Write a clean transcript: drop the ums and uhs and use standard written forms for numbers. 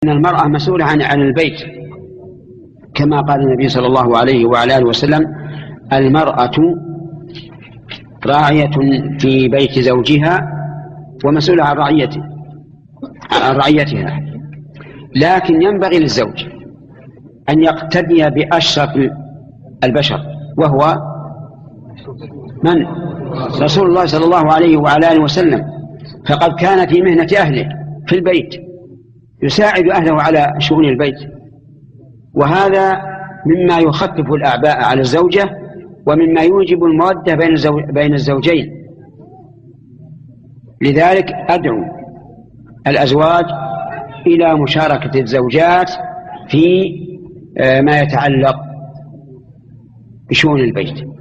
أن المرأة مسؤولة عن البيت، كما قال النبي صلى الله عليه وعلى آله وسلم: المرأة راعية في بيت زوجها ومسؤولة عن رعيتها. لكن ينبغي للزوج أن يقتدي بأشرف البشر، وهو من؟ رسول الله صلى الله عليه وعلى آله وسلم، فقد كان في مهنة أهله في البيت يساعد أهله على شؤون البيت، وهذا مما يخفف الأعباء على الزوجة ومما يوجب المودة بين الزوجين. لذلك أدعو الأزواج إلى مشاركة الزوجات في ما يتعلق بشؤون البيت.